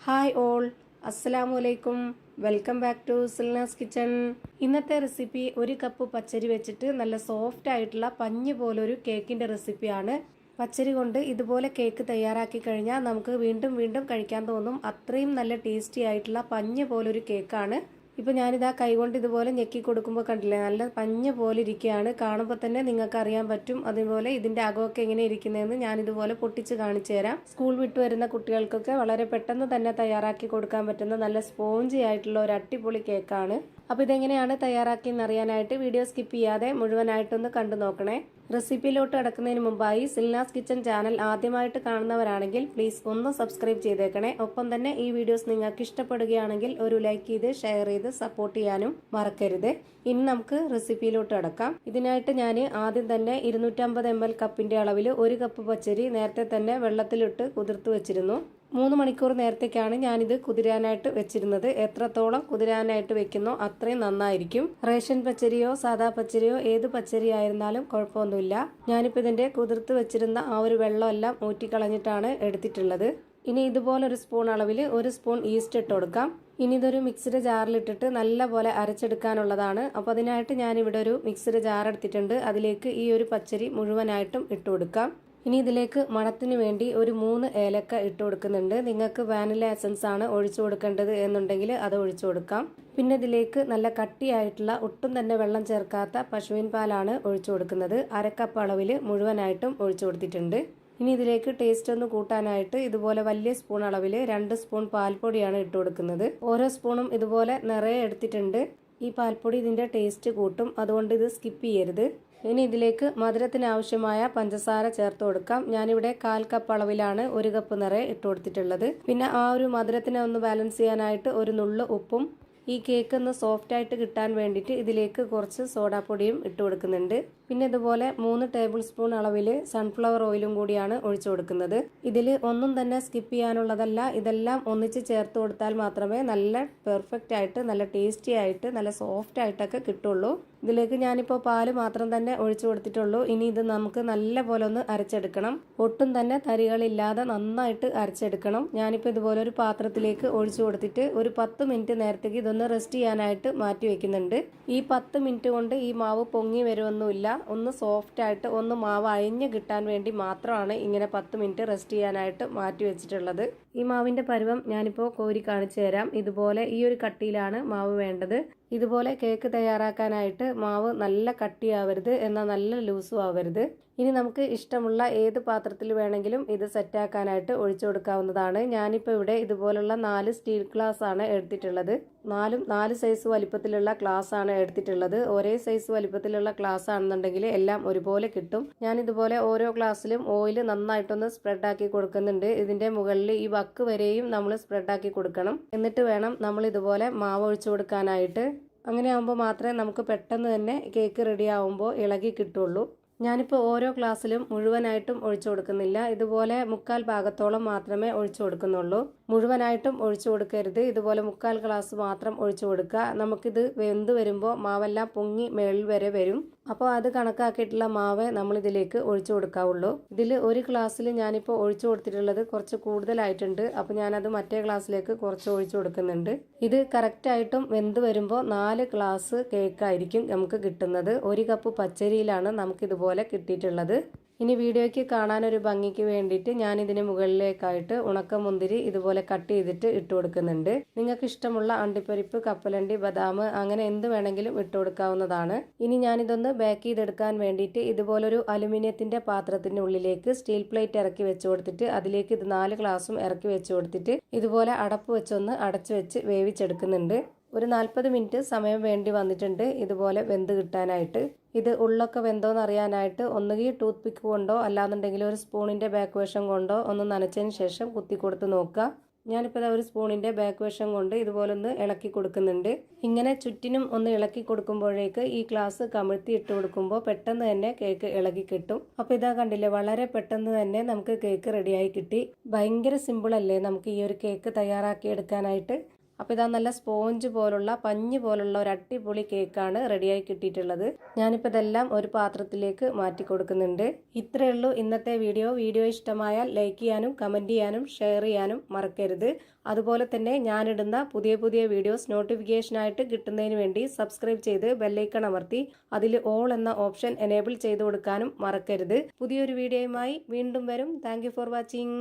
Hi all, അസ്സലാമലൈക്കും. Welcome back to Silna's kitchen. ഇന്നത്തെ recipe ഒരു കപ്പ് പച്ചരി വെച്ചിട്ട് നല്ല സോഫ്റ്റ് ആയിട്ടുള്ള പഞ്ഞ് പോലൊരു കേക്കിന്റെ റെസിപ്പിയാണ്. പച്ചരി കൊണ്ട് ഇതുപോലെ കേക്ക് തയ്യാറാക്കി കഴിഞ്ഞാൽ നമുക്ക് വീണ്ടും വീണ്ടും കഴിക്കാൻ തോന്നും. അത്രയും നല്ല ടേസ്റ്റി ആയിട്ടുള്ള പഞ്ഞ് പോലൊരു കേക്കാണ്. ഇപ്പൊ ഞാനിതാ കൈകൊണ്ട് ഇതുപോലെ ഞെക്കി കൊടുക്കുമ്പോൾ കണ്ടില്ലേ, നല്ല പഞ്ഞ് പോലെ ഇരിക്കുകയാണ്. കാണുമ്പോൾ തന്നെ നിങ്ങൾക്ക് അറിയാൻ പറ്റും. അതുപോലെ ഇതിന്റെ അകമൊക്കെ എങ്ങനെ ഇരിക്കുന്നതെന്ന് ഞാൻ ഇതുപോലെ പൊട്ടിച്ച് കാണിച്ചു തരാം. സ്കൂൾ വിട്ടു വരുന്ന കുട്ടികൾക്കൊക്കെ വളരെ പെട്ടെന്ന് തന്നെ തയ്യാറാക്കി കൊടുക്കാൻ പറ്റുന്ന നല്ല സ്പോഞ്ചി ആയിട്ടുള്ള ഒരു അടിപൊളി കേക്കാണ്. അപ്പോൾ ഇതെങ്ങനെയാണ് തയ്യാറാക്കിയെന്ന് അറിയാനായിട്ട് വീഡിയോ സ്കിപ്പ് ചെയ്യാതെ മുഴുവനായിട്ടൊന്ന് കണ്ടു നോക്കണേ. റെസിപ്പിയിലോട്ട് കടക്കുന്നതിന് മുമ്പായി സിൽനാസ് കിച്ചൺ ചാനൽ ആദ്യമായിട്ട് കാണുന്നവരാണെങ്കിൽ പ്ലീസ് ഒന്ന് സബ്സ്ക്രൈബ് ചെയ്തേക്കണേ. ഒപ്പം തന്നെ ഈ വീഡിയോസ് നിങ്ങൾക്ക് ഇഷ്ടപ്പെടുകയാണെങ്കിൽ ഒരു ലൈക്ക് ചെയ്ത് ഷെയർ ചെയ്ത് സപ്പോർട്ട് ചെയ്യാനും മറക്കരുത്. ഇനി നമുക്ക് റെസിപ്പിയിലോട്ട് കടക്കാം. ഇതിനായിട്ട് ഞാൻ ആദ്യം തന്നെ 250 ml കപ്പിന്റെ അളവിൽ ഒരു കപ്പ് പച്ചരി നേരത്തെ തന്നെ വെള്ളത്തിലിട്ട് കുതിർത്ത് വെച്ചിരുന്നു. 3 മണിക്കൂർ നേരത്തേക്കാണ് ഞാനിത് കുതിരാനായിട്ട് വെച്ചിരുന്നത്. എത്രത്തോളം കുതിരാനായിട്ട് വെക്കുന്നോ അത്രയും നന്നായിരിക്കും. റേഷൻ പച്ചരിയോ സാദാ പച്ചരിയോ ഏത് പച്ചരി ആയിരുന്നാലും കുഴപ്പമൊന്നുമില്ല. ഞാനിപ്പോൾ ഇതിന്റെ കുതിർത്ത് വെച്ചിരുന്ന ആ ഒരു വെള്ളമെല്ലാം ഊറ്റിക്കളഞ്ഞിട്ടാണ് എടുത്തിട്ടുള്ളത്. ഇനി ഇതുപോലൊരു സ്പൂൺ അളവിൽ 1 സ്പൂൺ ഈസ്റ്റ് ഇട്ട് കൊടുക്കാം. ഇനി ഇതൊരു മിക്സിയുടെ ജാറിലിട്ടിട്ട് നല്ലപോലെ അരച്ചെടുക്കാനുള്ളതാണ്. അപ്പോൾ അതിനായിട്ട് ഞാനിവിടെ ഒരു മിക്സിയുടെ ജാർ എടുത്തിട്ടുണ്ട്. അതിലേക്ക് ഈ ഒരു പച്ചരി മുഴുവനായിട്ടും ഇട്ട് കൊടുക്കാം. ഇനി ഇതിലേക്ക് മണത്തിന് വേണ്ടി ഒരു 3 ഏലക്ക ഇട്ട് കൊടുക്കുന്നുണ്ട്. നിങ്ങൾക്ക് വാനില എസൻസ് ആണ് ഒഴിച്ചു കൊടുക്കേണ്ടത് എന്നുണ്ടെങ്കിൽ അത് ഒഴിച്ചു കൊടുക്കാം. പിന്നെ ഇതിലേക്ക് നല്ല കട്ടിയായിട്ടുള്ള ഒട്ടും തന്നെ വെള്ളം ചേർക്കാത്ത പശുവിൻ പാലാണ് ഒഴിച്ചു കൊടുക്കുന്നത്. 1/2 കപ്പ് അളവിൽ മുഴുവനായിട്ടും ഒഴിച്ചു കൊടുത്തിട്ടുണ്ട്. ഇനി ഇതിലേക്ക് ടേസ്റ്റ് ഒന്ന് കൂട്ടാനായിട്ട് ഇതുപോലെ വലിയ സ്പൂൺ അളവിൽ 2 സ്പൂൺ പാൽപ്പൊടിയാണ് ഇട്ട് കൊടുക്കുന്നത്. ഓരോ സ്പൂണും ഇതുപോലെ നിറയെ എടുത്തിട്ടുണ്ട്. ഈ പാൽപ്പൊടി ഇതിന്റെ ടേസ്റ്റ് കൂട്ടും, അതുകൊണ്ട് ഇത് സ്കിപ്പ് ചെയ്യരുത്. ഇനി ഇതിലേക്ക് മധുരത്തിന് ആവശ്യമായ പഞ്ചസാര ചേർത്ത് കൊടുക്കാം. ഞാനിവിടെ 1/4 കപ്പ് അളവിലാണ് 1 കപ്പ് നിറയെ ഇട്ട് കൊടുത്തിട്ടുള്ളത്. പിന്നെ ആ ഒരു മധുരത്തിനെ ഒന്ന് ബാലൻസ് ചെയ്യാനായിട്ട് ഒരു നുള്ളു ഉപ്പും ഈ കേക്ക് ഒന്ന് സോഫ്റ്റ് ആയിട്ട് കിട്ടാൻ വേണ്ടിയിട്ട് ഇതിലേക്ക് കുറച്ച് സോഡാപ്പൊടിയും ഇട്ട് കൊടുക്കുന്നുണ്ട്. പിന്നെ ഇതുപോലെ 3 ടേബിൾ സ്പൂൺ അളവിൽ സൺഫ്ലവർ ഓയിലും കൂടിയാണ് ഒഴിച്ചു കൊടുക്കുന്നത്. ഇതിൽ ഒന്നും തന്നെ സ്കിപ്പ് ചെയ്യാനുള്ളതല്ല. ഇതെല്ലാം ഒന്നിച്ച് ചേർത്ത് കൊടുത്താൽ മാത്രമേ നല്ല പെർഫെക്റ്റ് ആയിട്ട് നല്ല ടേസ്റ്റി ആയിട്ട് നല്ല സോഫ്റ്റ് ആയിട്ടൊക്കെ കിട്ടുള്ളൂ. ഇതിലേക്ക് ഞാനിപ്പോൾ പാല് മാത്രം തന്നെ ഒഴിച്ചു കൊടുത്തിട്ടുള്ളൂ. ഇനി ഇത് നമുക്ക് നല്ല പോലെ ഒന്ന് അരച്ചെടുക്കണം. ഒട്ടും തന്നെ തരികളില്ലാതെ നന്നായിട്ട് അരച്ചെടുക്കണം. ഞാനിപ്പോൾ ഇതുപോലെ ഒരു പാത്രത്തിലേക്ക് ഒഴിച്ചു കൊടുത്തിട്ട് ഒരു 10 മിനിറ്റ് നേരത്തേക്ക് ഇതൊന്ന് റെസ്റ്റ് ചെയ്യാനായിട്ട് മാറ്റി വെക്കുന്നുണ്ട്. ഈ 10 മിനിറ്റ് കൊണ്ട് ഈ മാവ് പൊങ്ങി വരുമൊന്നുമില്ല. ഒന്ന് സോഫ്റ്റ് ആയിട്ട് ഒന്ന് മാവ് അയഞ്ഞ് കിട്ടാൻ വേണ്ടി മാത്രമാണ് ഇങ്ങനെ 10 മിനിറ്റ് റെസ്റ്റ് ചെയ്യാനായിട്ട് മാറ്റി വെച്ചിട്ടുള്ളത്. ഈ മാവിന്റെ പരുവം ഞാനിപ്പോൾ കോരി കാണിച്ചു തരാം. ഇതുപോലെ ഈ ഒരു കട്ടിയിലാണ് മാവ് വേണ്ടത്. ഇതുപോലെ കേക്ക് തയ്യാറാക്കാനായിട്ട് മാവ് നല്ല കട്ടിയാവരുത്, എന്നാൽ നല്ല ലൂസും ആവരുത്. ഇനി നമുക്ക് ഇഷ്ടമുള്ള ഏത് പാത്രത്തിൽ വേണമെങ്കിലും ഇത് സെറ്റാക്കാനായിട്ട് ഒഴിച്ചു കൊടുക്കാവുന്നതാണ്. ഞാനിപ്പോൾ ഇവിടെ ഇതുപോലുള്ള 4 സ്റ്റീൽ ഗ്ലാസ് ആണ് എടുത്തിട്ടുള്ളത്. 4 സൈസ് വലിപ്പത്തിലുള്ള ഗ്ലാസ് ആണ് എടുത്തിട്ടുള്ളത്. ഒരേ സൈസ് വലിപ്പത്തിലുള്ള ഗ്ലാസ് ആണെന്നുണ്ടെങ്കിൽ എല്ലാം ഒരുപോലെ കിട്ടും. ഞാൻ ഇതുപോലെ ഓരോ ഗ്ലാസ്സിലും ഓയിൽ നന്നായിട്ടൊന്ന് സ്പ്രെഡ് ആക്കി കൊടുക്കുന്നുണ്ട്. ഇതിന്റെ മുകളിൽ ഈ വക്ക് വരെയും നമ്മൾ സ്പ്രെഡ് ആക്കി കൊടുക്കണം. എന്നിട്ട് വേണം നമ്മൾ ഇതുപോലെ മാവ് ഒഴിച്ചു കൊടുക്കാനായിട്ട്. അങ്ങനെ ആകുമ്പോൾ മാത്രമേ നമുക്ക് പെട്ടെന്ന് തന്നെ കേക്ക് റെഡി ആവുമ്പോൾ ഇളകി കിട്ടുള്ളൂ. ഞാനിപ്പോൾ ഓരോ ഗ്ലാസ്സിലും മുഴുവനായിട്ടും ഒഴിച്ചു കൊടുക്കുന്നില്ല. ഇതുപോലെ 1/4 ഭാഗത്തോളം മാത്രമേ ഒഴിച്ചു കൊടുക്കുന്നുള്ളൂ. മുഴുവനായിട്ടും ഒഴിച്ചു കൊടുക്കരുത്. ഇതുപോലെ 1/4 ഗ്ലാസ് മാത്രം ഒഴിച്ചു കൊടുക്കുക. നമുക്കിത് വെന്ത് വരുമ്പോൾ മാവെല്ലാം പൊങ്ങി മേളിൽ വരെ വരും. അപ്പോൾ അത് കണക്കാക്കിയിട്ടുള്ള മാവ് നമ്മൾ ഇതിലേക്ക് ഒഴിച്ചു കൊടുക്കാവുള്ളൂ. ഇതിൽ ഒരു ഗ്ലാസ്സിൽ ഞാനിപ്പോൾ ഒഴിച്ചു കൊടുത്തിട്ടുള്ളത് കുറച്ച് കൂടുതലായിട്ടുണ്ട്. അപ്പോൾ ഞാനത് മറ്റേ ഗ്ലാസ്സിലേക്ക് കുറച്ച് ഒഴിച്ചു കൊടുക്കുന്നുണ്ട്. ഇത് കറക്റ്റായിട്ടും വെന്ത് വരുമ്പോൾ 4 ഗ്ലാസ് കേക്കായിരിക്കും നമുക്ക് കിട്ടുന്നത്. 1 കപ്പ് പച്ചരിയിലാണ് നമുക്കിതുപോലെ കിട്ടിയിട്ടുള്ളത്. ഇനി വീഡിയോയ്ക്ക് കാണാനൊരു ഭംഗിക്ക് വേണ്ടിയിട്ട് ഞാൻ ഇതിന് മുകളിലേക്കായിട്ട് ഉണക്കമുന്തിരി ഇതുപോലെ കട്ട് ചെയ്തിട്ട് ഇട്ട് കൊടുക്കുന്നുണ്ട്. നിങ്ങൾക്ക് ഇഷ്ടമുള്ള അണ്ടിപ്പരിപ്പ്, കപ്പലണ്ടി, ബദാം അങ്ങനെ എന്ത് വേണമെങ്കിലും ഇട്ട് കൊടുക്കാവുന്നതാണ്. ഇനി ഞാനിതൊന്ന് ബേക്ക് ചെയ്തെടുക്കാൻ വേണ്ടിയിട്ട് ഇതുപോലൊരു അലുമിനിയത്തിന്റെ പാത്രത്തിന്റെ ഉള്ളിലേക്ക് സ്റ്റീൽ പ്ലേറ്റ് ഇറക്കി വെച്ച് കൊടുത്തിട്ട് അതിലേക്ക് ഇത് 4 ഗ്ലാസും ഇറക്കി വെച്ച് കൊടുത്തിട്ട് ഇതുപോലെ അടപ്പ് വെച്ചൊന്ന് അടച്ചു വെച്ച് വേവിച്ചെടുക്കുന്നുണ്ട്. ഒരു 40 മിനിറ്റ് സമയം വേണ്ടി വന്നിട്ടുണ്ട് ഇതുപോലെ വെന്ത് കിട്ടാനായിട്ട്. ഇത് ഉള്ളൊക്കെ വെന്തോന്ന് അറിയാനായിട്ട് ഒന്നുകിൽ ടൂത്ത് പിക്ക് കൊണ്ടോ അല്ലാന്നുണ്ടെങ്കിൽ ഒരു സ്പൂണിന്റെ ബാക്ക് വശം കൊണ്ടോ ഒന്ന് നനച്ചതിന് ശേഷം കുത്തി കൊടുത്ത് നോക്കുക. ഞാനിപ്പോൾ ഒരു സ്പൂണിന്റെ ബാക്ക് വശം കൊണ്ട് ഇതുപോലെ ഒന്ന് ഇളക്കി കൊടുക്കുന്നുണ്ട്. ഇങ്ങനെ ചുറ്റിനും ഒന്ന് ഇളക്കി കൊടുക്കുമ്പോഴേക്ക് ഈ ഗ്ലാസ് കമിഴ്ത്തി ഇട്ട് കൊടുക്കുമ്പോൾ പെട്ടെന്ന് തന്നെ കേക്ക് ഇളകി കിട്ടും. അപ്പോൾ ഇതാ കണ്ടില്ലേ, വളരെ പെട്ടെന്ന് തന്നെ നമുക്ക് കേക്ക് റെഡിയായി കിട്ടി. ഭയങ്കര സിമ്പിൾ അല്ലേ നമുക്ക് ഈ ഒരു കേക്ക് തയ്യാറാക്കി എടുക്കാനായിട്ട്. അപ്പോൾ ഇതാ നല്ല സ്പോഞ്ച് പോലുള്ള പഞ്ഞ് പോലുള്ള ഒരു അടിപൊളി കേക്കാണ് റെഡിയായി കിട്ടിയിട്ടുള്ളത്. ഞാനിപ്പോൾ ഇതെല്ലാം ഒരു പാത്രത്തിലേക്ക് മാറ്റി കൊടുക്കുന്നുണ്ട്. ഇത്രയേ ഉള്ളൂ ഇന്നത്തെ വീഡിയോ. വീഡിയോ ഇഷ്ടമായാൽ ലൈക്ക് ചെയ്യാനും കമൻറ്റ് ചെയ്യാനും ഷെയർ ചെയ്യാനും മറക്കരുത്. അതുപോലെ തന്നെ ഞാനിടുന്ന പുതിയ പുതിയ വീഡിയോസ് നോട്ടിഫിക്കേഷനായിട്ട് കിട്ടുന്നതിന് വേണ്ടി സബ്സ്ക്രൈബ് ചെയ്ത് ബെല്ലൈക്കൺ അമർത്തി അതിൽ ഓൾ എന്ന ഓപ്ഷൻ എനേബിൾ ചെയ്ത് കൊടുക്കാനും മറക്കരുത്. പുതിയൊരു വീഡിയോയുമായി വീണ്ടും വരും. Thank you for watching.